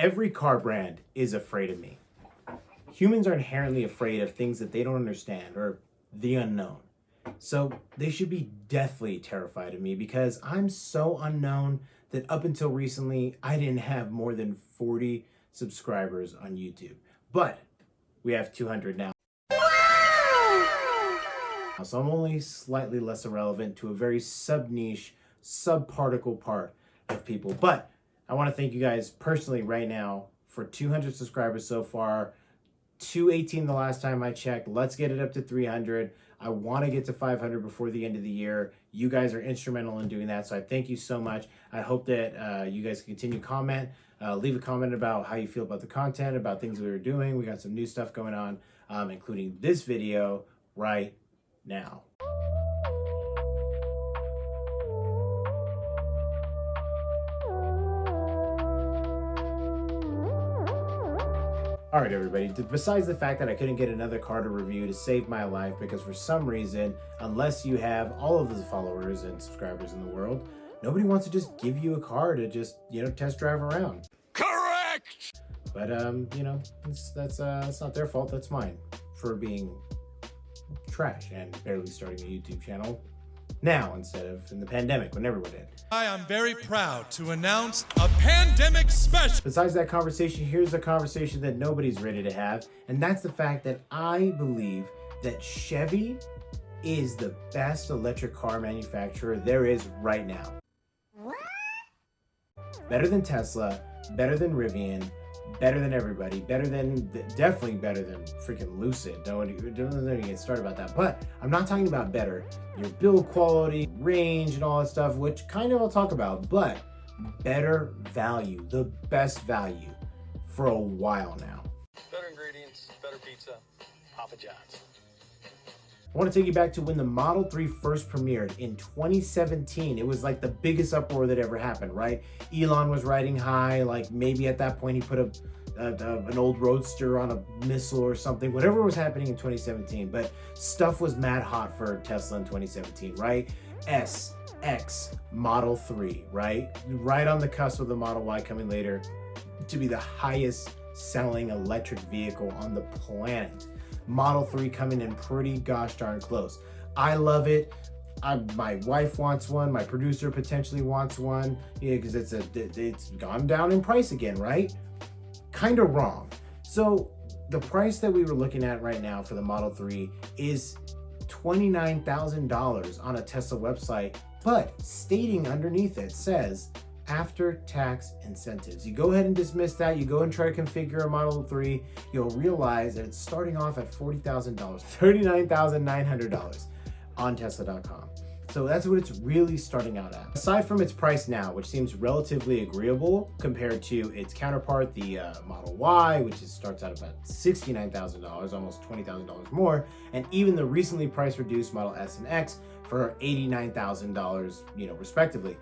Every car brand is afraid of me. Humans are inherently afraid of things that they don't understand or the unknown. So they should be deathly terrified of me because I'm so unknown that up until recently, I didn't have more than 40 subscribers on YouTube. But we have 200 now. So I'm only slightly less irrelevant to a very sub-niche, sub-particle part of people. But I want to thank you guys personally right now for 200 subscribers so far. 218 the last time I checked. Let's get it up to 300. I want to get to 500 before the end of the year. You guys are instrumental in doing that, so I thank you so much. I hope that you guys continue to comment. Leave a comment about how you feel about the content, about things we were doing. We got some new stuff going on, including this video right now. All right, everybody, besides the fact that I couldn't get another car to review to save my life because for some reason, unless you have all of the followers and subscribers in the world, nobody wants to just give you a car to just, test drive around. Correct! But, that's not their fault, that's mine for being trash and barely starting a YouTube channel now instead of in the pandemic when everyone did. I am very proud to announce a pandemic special. Besides that conversation, here's a conversation that nobody's ready to have, and that's the fact that I believe that Chevy is the best electric car manufacturer there is right now. What? Better than Tesla, better than Rivian, better than everybody, definitely better than freaking Lucid. Don't even get started about that. But I'm not talking about better. Your build quality, range, and all that stuff, which kind of I'll talk about, but better value, the best value for a while now. Better ingredients, better pizza, Papa John's. I want to take you back to when the Model 3 first premiered in 2017. It was like the biggest uproar that ever happened, right? Elon was riding high, like maybe at that point he put an old Roadster on a missile or something, whatever was happening in 2017. But stuff was mad hot for Tesla in 2017, right? S, X, Model 3, right? Right on the cusp of the Model Y coming later to be the highest selling electric vehicle on the planet. Model 3 coming in pretty gosh darn close. I love it. My wife wants one. My producer potentially wants one. Yeah, because it's gone down in price again, right? Kind of wrong. So the price that we were looking at right now for the Model 3 is $29,000 on a Tesla website, but stating underneath it says after tax incentives. You go ahead and dismiss that. You go and try to configure a Model 3, you'll realize that it's starting off at $40,000, $39,900 on Tesla.com. So that's what it's really starting out at. Aside from its price now, which seems relatively agreeable compared to its counterpart, the Model Y, which starts out about $69,000, almost $20,000 more, and even the recently price reduced Model S and X for $89,000, respectively.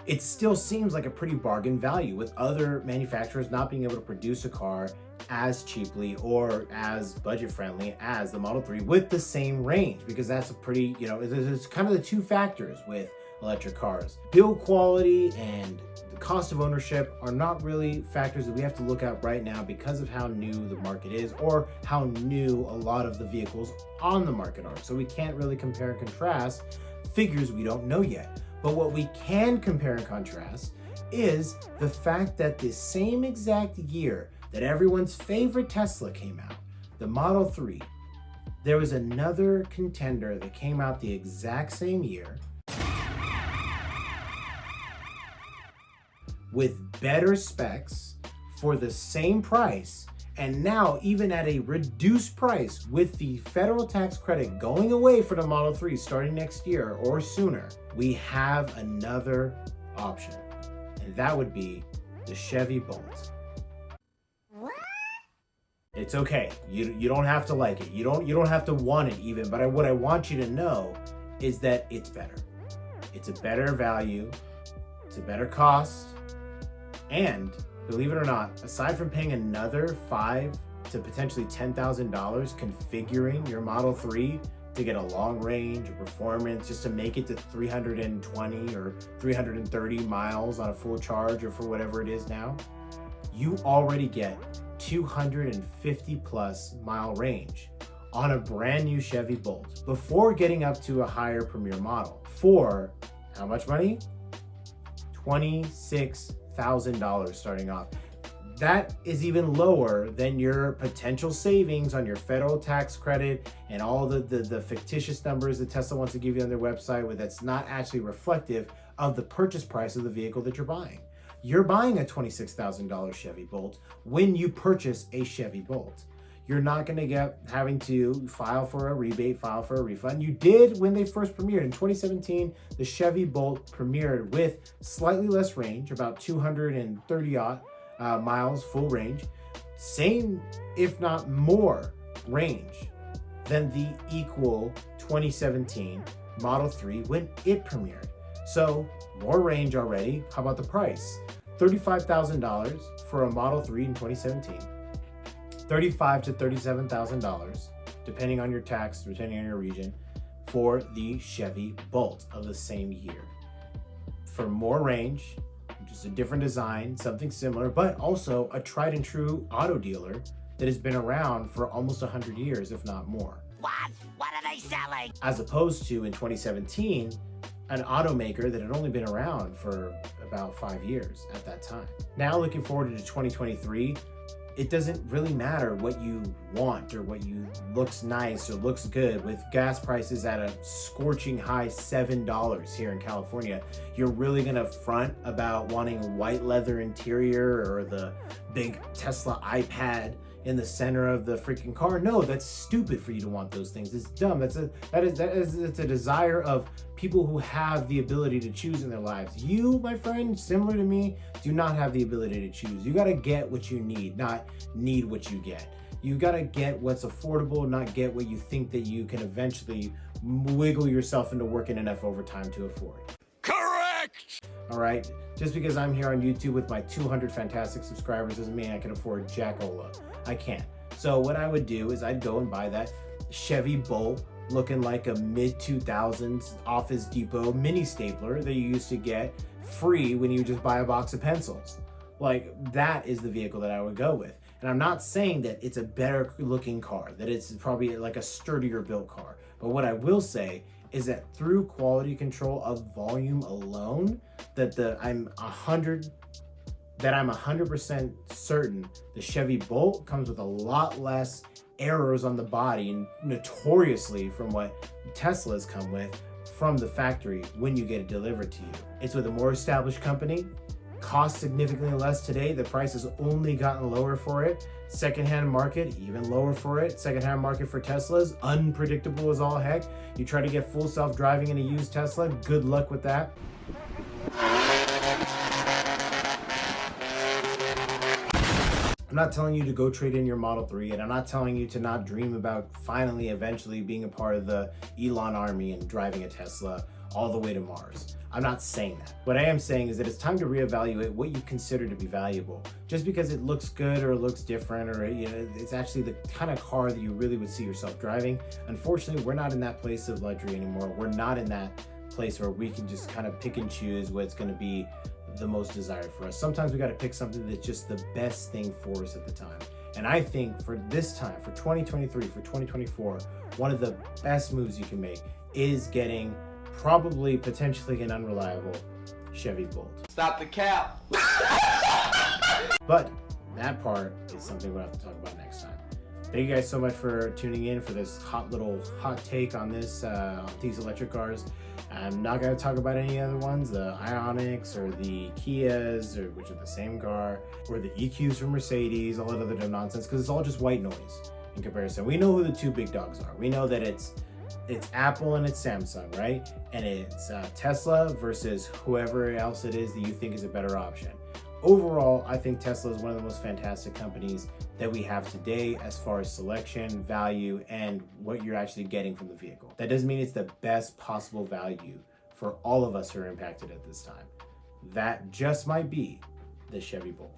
It still seems like a pretty bargain value with other manufacturers not being able to produce a car as cheaply or as budget friendly as the Model 3 with the same range, because that's a pretty, it's kind of the two factors with electric cars. Build quality and the cost of ownership are not really factors that we have to look at right now because of how new the market is or how new a lot of the vehicles on the market are. So we can't really compare and contrast figures we don't know yet. But what we can compare and contrast is the fact that the same exact year that everyone's favorite Tesla came out, the Model 3, there was another contender that came out the exact same year with better specs for the same price, and now even at a reduced price with the federal tax credit going away for the Model 3 starting next year or sooner, we have another option, and that would be the Chevy Bolt. What? It's okay. You don't have to like it. You don't have to want it even, but what I want you to know is that it's better. It's a better value, it's a better cost, and believe it or not, aside from paying another $5,000 to potentially $10,000 configuring your Model 3 to get a long range or performance, just to make it to 320 or 330 miles on a full charge or for whatever it is now, you already get 250 plus mile range on a brand new Chevy Bolt before getting up to a higher Premier model for how much money? $26,000 starting off. That is even lower than your potential savings on your federal tax credit and all the fictitious numbers that Tesla wants to give you on their website, where that's not actually reflective of the purchase price of the vehicle that you're buying. You're buying a $26,000 Chevy Bolt when you purchase a Chevy Bolt. You're not going to get having to file for a rebate, file for a refund. You did when they first premiered in 2017. The Chevy Bolt premiered with slightly less range, about 230 miles full range, same if not more range than the equal 2017 Model 3 when it premiered. So more range already. How about the price? $35,000 for a Model 3 in 2017. $35,000 to $37,000, depending on your tax, depending on your region, for the Chevy Bolt of the same year. For more range, just a different design, something similar, but also a tried and true auto dealer that has been around for almost 100 years, if not more. What? What are they selling? As opposed to in 2017, an automaker that had only been around for about 5 years at that time. Now looking forward to 2023, it doesn't really matter what you want or what you looks nice or looks good. With gas prices at a scorching high $7 here in California, you're really gonna front about wanting a white leather interior or the big Tesla iPad in the center of the freaking car? No, that's stupid for you to want those things. It's dumb. It's a desire of people who have the ability to choose in their lives. You, my friend, similar to me, do not have the ability to choose. You gotta get what you need, not need what you get. You gotta get what's affordable, not get what you think that you can eventually wiggle yourself into working enough overtime to afford. Correct! All right, just because I'm here on YouTube with my 200 fantastic subscribers doesn't mean I can afford Jack-Ola. I can't. So what I would do is I'd go and buy that Chevy Bolt looking like a mid-2000s Office Depot mini stapler that you used to get free when you just buy a box of pencils. Like, that is the vehicle that I would go with. And I'm not saying that it's a better looking car, that it's probably like a sturdier built car. But what I will say is that through quality control of volume alone, that I'm 100% certain the Chevy Bolt comes with a lot less errors on the body, and notoriously from what Teslas come with from the factory when you get it delivered to you. It's with a more established company, costs significantly less today. The price has only gotten lower for it. Secondhand market, even lower for it. Secondhand market for Teslas, unpredictable as all heck. You try to get full self-driving in a used Tesla, good luck with that. I'm not telling you to go trade in your Model 3, and I'm not telling you to not dream about finally, eventually being a part of the Elon army and driving a Tesla all the way to Mars. I'm not saying that. What I am saying is that it's time to reevaluate what you consider to be valuable. Just because it looks good or it looks different, or it's actually the kind of car that you really would see yourself driving. Unfortunately, we're not in that place of luxury anymore. We're not in that place where we can just kind of pick and choose what's going to be the most desired for us. Sometimes we got to pick something that's just the best thing for us at the time. And I think for this time, for 2023, for 2024, one of the best moves you can make is getting probably potentially an unreliable Chevy Bolt. Stop the cap. But that part is something we'll have to talk about next time. Thank you guys so much for tuning in for this hot take on this, these electric cars. I'm not going to talk about any other ones, the Ioniqs or the Kias, which are the same car, or the EQs from Mercedes, all that other dumb nonsense, because it's all just white noise in comparison. We know who the two big dogs are. We know that it's Apple and it's Samsung, right? And it's Tesla versus whoever else it is that you think is a better option. Overall, I think Tesla is one of the most fantastic companies that we have today as far as selection, value, and what you're actually getting from the vehicle. That doesn't mean it's the best possible value for all of us who are impacted at this time. That just might be the Chevy Bolt.